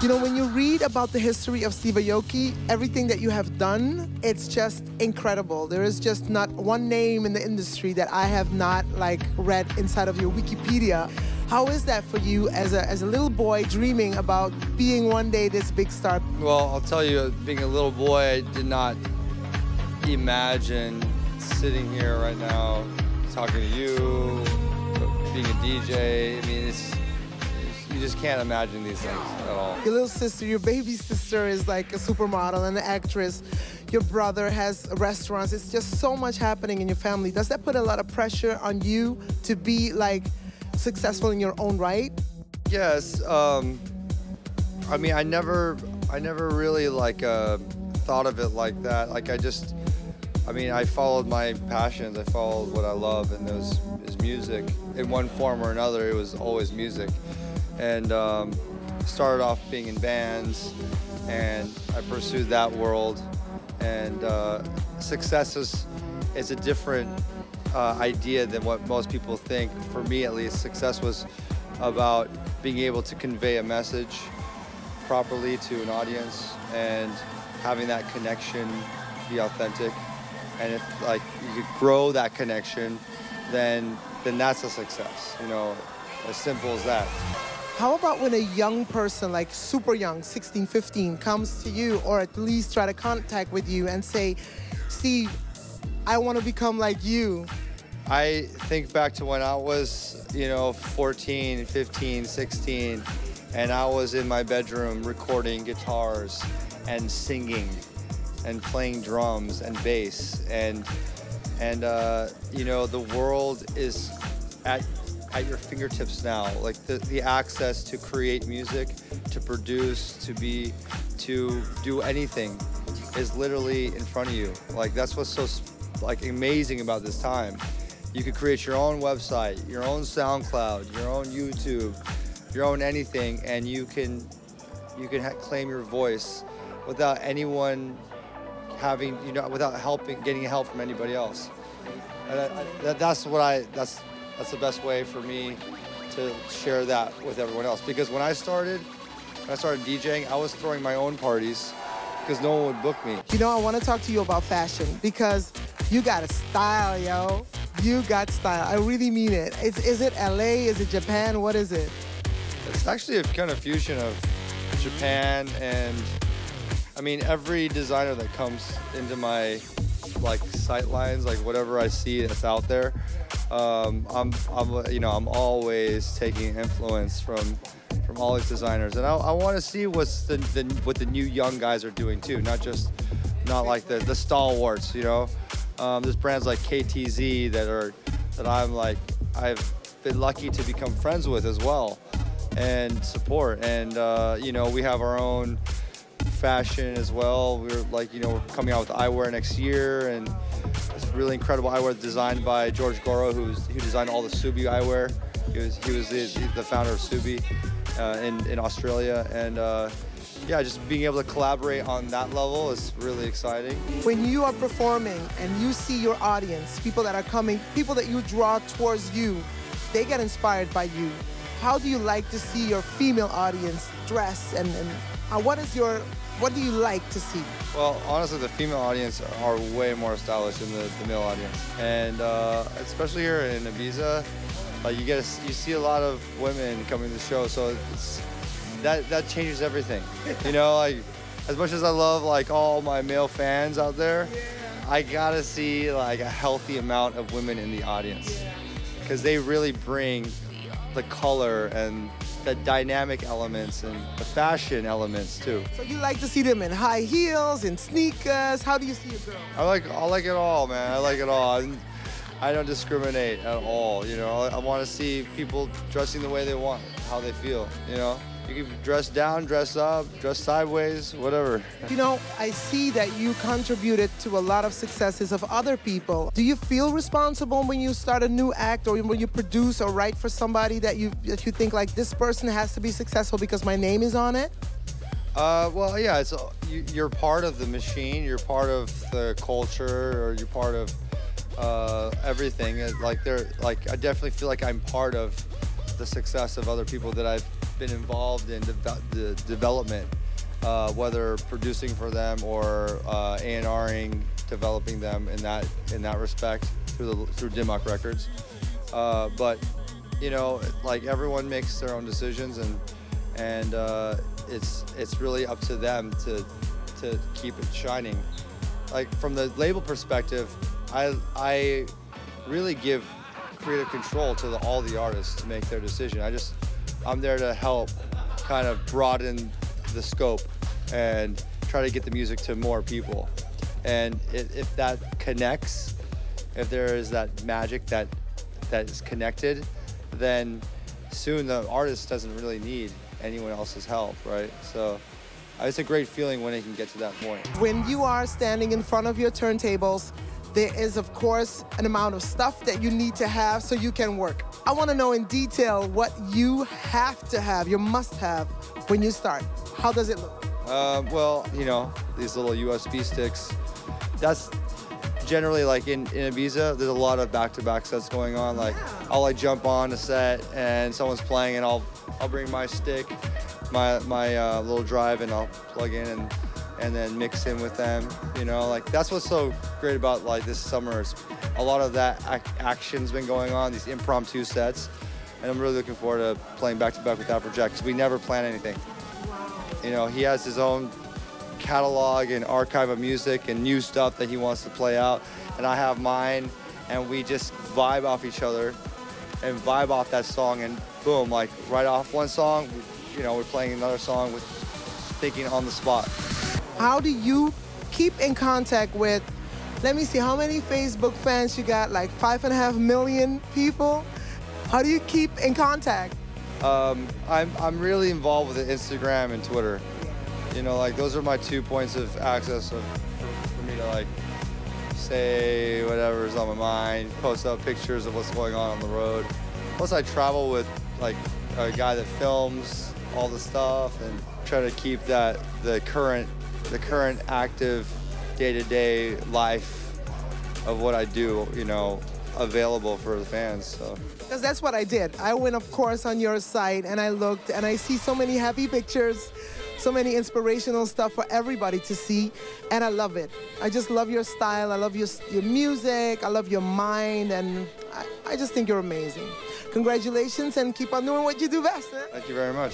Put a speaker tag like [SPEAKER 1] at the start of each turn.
[SPEAKER 1] You know, when you read about the history of Steve Aoki, everything that you have done, it's just incredible. There is just not one name in the industry that I have not read inside of your Wikipedia. How is that for you as a little boy dreaming about being one day this big star?
[SPEAKER 2] Well, I'll tell you, being a little boy, I did not imagine sitting here right now talking to you, being a DJ. I mean, you just can't imagine these things at all.
[SPEAKER 1] Your little sister, your baby sister is like a supermodel and an actress. Your brother has restaurants. It's just so much happening in your family. Does that put a lot of pressure on you to be successful in your own right?
[SPEAKER 2] Yes. I mean, I never really thought of it like that. I followed my passions. I followed what I love, and it was music. In one form or another, it was always music. And started off being in bands, and I pursued that world. And success is a different idea than what most people think. For me, at least, success was about being able to convey a message properly to an audience and having that connection be authentic. And if you could grow that connection, then that's a success. You know, as simple as that.
[SPEAKER 1] How about when a young person, super young, 16, 15, comes to you or at least try to contact with you and say, Steve, I want to become like you?
[SPEAKER 2] I think back to when I was, 14, 15, 16, and I was in my bedroom recording guitars and singing and playing drums and bass. And the world is at your fingertips now. The access to create music, to produce, to do anything is literally in front of you. That's what's so amazing about this time. You could create your own website, your own SoundCloud, your own YouTube, your own anything, and you can claim your voice without anyone having, without getting help from anybody else. And that's the best way for me to share that with everyone else. Because when I started DJing, I was throwing my own parties because no one would book me.
[SPEAKER 1] I want to talk to you about fashion because you got a style, yo. You got style. I really mean it. Is it LA? Is it Japan? What is it?
[SPEAKER 2] It's actually a kind of fusion of Japan and, every designer that comes into my sight lines, whatever I see that's out there, I'm always taking influence from all these designers, and I want to see what the new young guys are doing too, not the stalwarts. There's brands like KTZ that I've been lucky to become friends with as well, and support. And we have our own fashion as well. We're we're coming out with eyewear next year, and it's really incredible eyewear designed by George Goro, who designed all the Subi eyewear. He was the founder of Subi in Australia, and just being able to collaborate on that level is really exciting.
[SPEAKER 1] When you are performing and you see your audience, people that are coming, people that you draw towards you, they get inspired by you. How do you like to see your female audience dress, and what do you like to see?
[SPEAKER 2] Well, honestly, the female audience are way more stylish than the male audience, and especially here in Ibiza, you see a lot of women coming to the show, so that changes everything. As much as I love all my male fans out there, I gotta see a healthy amount of women in the audience, because they really bring the color and the dynamic elements and the fashion elements too.
[SPEAKER 1] So you like to see them in high heels and sneakers? How do you see a girl?
[SPEAKER 2] I like it all, man. I like it all. I don't discriminate at all. I want to see people dressing the way they want, how they feel. You can dress down, dress up, dress sideways, whatever.
[SPEAKER 1] I see that you contributed to a lot of successes of other people. Do you feel responsible when you start a new act, or when you produce or write for somebody that you think this person has to be successful because my name is on it?
[SPEAKER 2] Well, yeah, you're part of the machine, you're part of the culture, or you're part of everything. I definitely feel like I'm part of the success of other people that I've been involved in the development, whether producing for them or A&Ring, developing them in that respect through Dimmock Records. But you know, like everyone makes their own decisions, and it's really up to them to keep it shining. Like from the label perspective, I really give creative control to all the artists to make their decision. I'm there to help kind of broaden the scope and try to get the music to more people. And if that connects, if there is that magic that is connected, then soon the artist doesn't really need anyone else's help, right? So it's a great feeling when it can get to that point.
[SPEAKER 1] When you are standing in front of your turntables, there is, of course, an amount of stuff that you need to have so you can work. I want to know in detail what you have to have, your must-have, when you start. How does it look?
[SPEAKER 2] Well, you know, these little USB sticks. That's generally like in Ibiza, there's a lot of back-to-back sets going on. Like, I'll like jump on a set and someone's playing, and I'll bring my stick, my little drive, and I'll plug in and then mix in with them. You know, like that's what's so great about like this summer is a lot of that action's been going on, these impromptu sets, and I'm really looking forward to playing back-to-back with Afrojack because we never plan anything. You know, he has his own catalog and archive of music and new stuff that he wants to play out, and I have mine, and we just vibe off each other and vibe off that song, and boom, like right off one song, you know, we're playing another song with thinking on the spot.
[SPEAKER 1] How do you keep in contact with, let me see, how many Facebook fans you got? Like 5.5 million people? How do you keep in contact?
[SPEAKER 2] I'm really involved with Instagram and Twitter. You know, like those are my 2 points of access for me to like say whatever's on my mind, post up pictures of what's going on the road. Plus I travel with like a guy that films all the stuff and try to keep the current active day-to-day life of what I do, you know, available for the fans. So.
[SPEAKER 1] Because that's what I did. I went, of course, on your site and I looked and I see so many happy pictures, so many inspirational stuff for everybody to see, and I love it. I just love your style, I love your music, I love your mind, and I just think you're amazing. Congratulations and keep on doing what you do best, man.
[SPEAKER 2] Thank you very much.